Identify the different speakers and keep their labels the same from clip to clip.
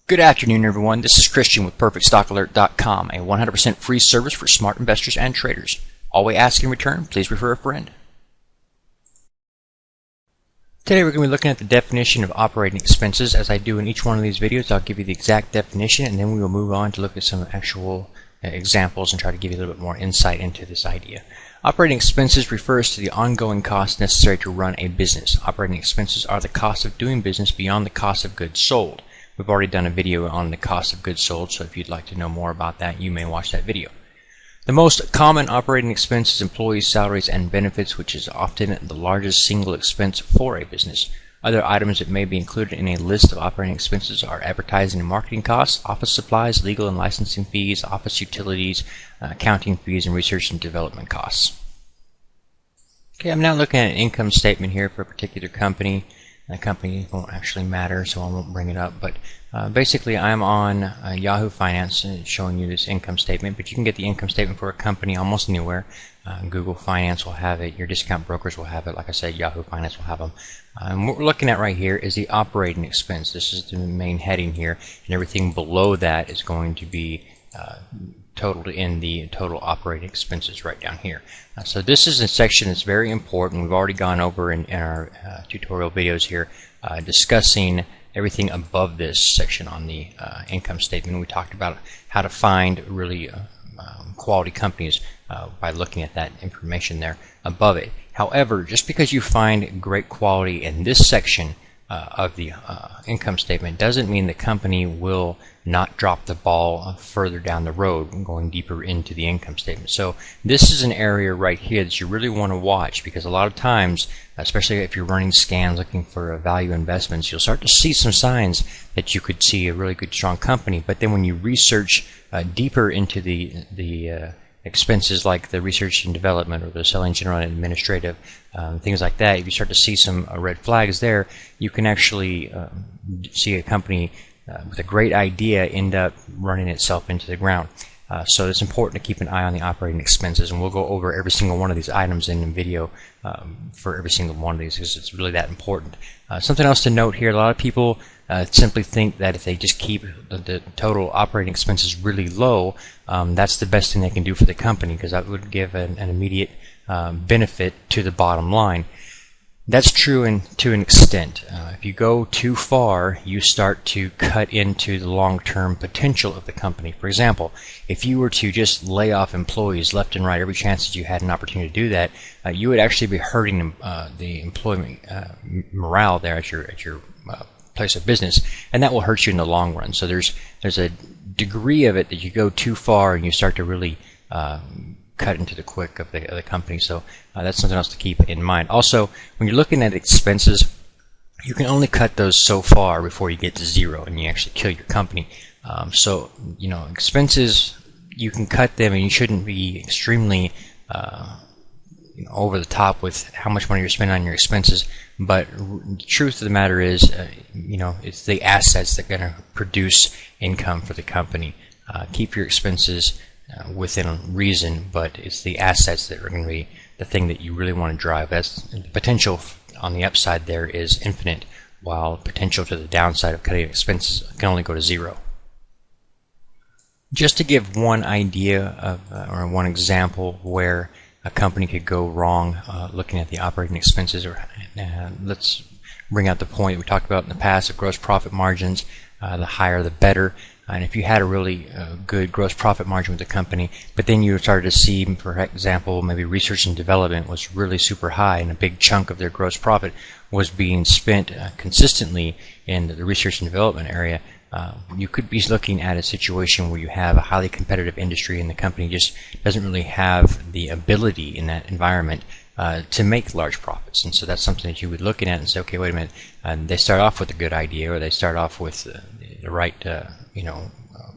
Speaker 1: Good afternoon, everyone. This is Christian with PerfectStockAlert.com, a 100% free service for smart investors and traders. All we ask in return, please refer a friend. Today we're going to be looking at the definition of operating expenses. As I do in each one of these videos, I'll give you the exact definition, and then we will move on to look at some actual examples and try to give you a little bit more insight into this idea. Operating expenses refers to the ongoing costs necessary to run a business. Operating expenses are the cost of doing business beyond the cost of goods sold. We've already done a video on the cost of goods sold, so if you'd like to know more about that, you may watch that video. The most common operating expense is employees' salaries and benefits, which is often the largest single expense for a business. Other items that may be included in a list of operating expenses are advertising and marketing costs, office supplies, legal and licensing fees, office utilities, accounting fees, and research and development costs. Okay, I'm now looking at an income statement here for a particular company. The company won't actually matter, so I won't bring it up, but basically I'm on Yahoo Finance showing you this income statement, but you can get the income statement for a company almost anywhere. Google Finance will have it, your discount brokers will have it, like I said, Yahoo Finance will have them. What we're looking at right here is the operating expense. This is the main heading here, and everything below that is going to be totaled in the total operating expenses right down here. So this is a section that's very important. We've already gone over in our tutorial videos here discussing everything above this section on the income statement. We talked about how to find really quality companies by looking at that information there above it. However, just because you find great quality in this section of the income statement doesn't mean the company will not drop the ball further down the road going deeper into the income statement. So this is an area right here that you really want to watch, because a lot of times, especially if you're running scans looking for value investments, you'll start to see some signs that you could see a really good strong company, but then when you research deeper into the expenses like the research and development or the selling, general, and administrative, things like that, if you start to see some red flags there, you can actually see a company with a great idea end up running itself into the ground. So it's important to keep an eye on the operating expenses, and we'll go over every single one of these items in the video for every single one of these, because it's really that important. Something else to note here, a lot of people simply think that if they just keep the total operating expenses really low, that's the best thing they can do for the company, because that would give an immediate benefit to the bottom line. That's true to an extent. If you go too far, you start to cut into the long-term potential of the company. For example, if you were to just lay off employees left and right every chance that you had an opportunity to do that, you would actually be hurting the employment morale there at your place of business, and that will hurt you in the long run. So there's a degree of it that you go too far and you start to really cut into the quick of the company. So that's something else to keep in mind. Also, when you're looking at expenses, you can only cut those so far before you get to zero and you actually kill your company. So expenses, you can cut them, and you shouldn't be extremely over the top with how much money you're spending on your expenses. But the truth of the matter is, it's the assets that are going to produce income for the company. Keep your expenses within reason, but it's the assets that are going to be the thing that you really want to drive. That's the potential on the upside there is infinite, while potential to the downside of cutting expenses can only go to zero. Just to give one idea of or one example where a company could go wrong looking at the operating expenses, or let's bring out the point we talked about in the past of gross profit margins. The higher the better. And if you had a really good gross profit margin with the company, but then you started to see, for example, maybe research and development was really super high, and a big chunk of their gross profit was being spent consistently in the research and development area, you could be looking at a situation where you have a highly competitive industry and the company just doesn't really have the ability in that environment to make large profits. And so that's something that you would look at and say, okay, wait a minute, they start off with a good idea, or they start off with the right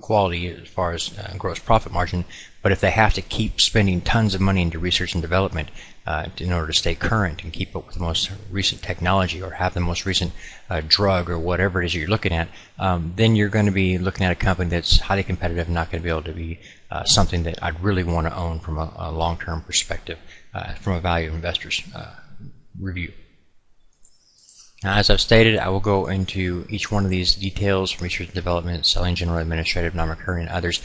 Speaker 1: quality as far as gross profit margin, but if they have to keep spending tons of money into research and development in order to stay current and keep up with the most recent technology, or have the most recent drug, or whatever it is you're looking at, then you're going to be looking at a company that's highly competitive and not going to be able to be something that I'd really want to own from a long-term perspective, from a value investor's review. Now, as I've stated, I will go into each one of these details, research and development, selling, general, administrative, non-recurring, and others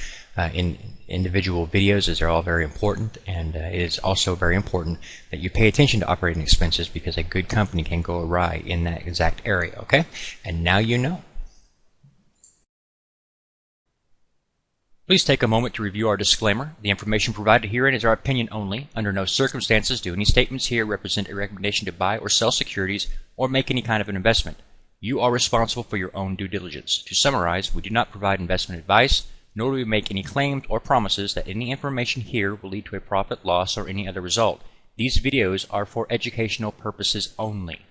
Speaker 1: in individual videos, as they're all very important. And it is also very important that you pay attention to operating expenses, because a good company can go awry in that exact area. Okay? And now you know. Please take a moment to review our disclaimer. The information provided herein is our opinion only. Under no circumstances do any statements here represent a recommendation to buy or sell securities or make any kind of an investment. You are responsible for your own due diligence. To summarize, we do not provide investment advice, nor do we make any claims or promises that any information here will lead to a profit, loss, or any other result. These videos are for educational purposes only.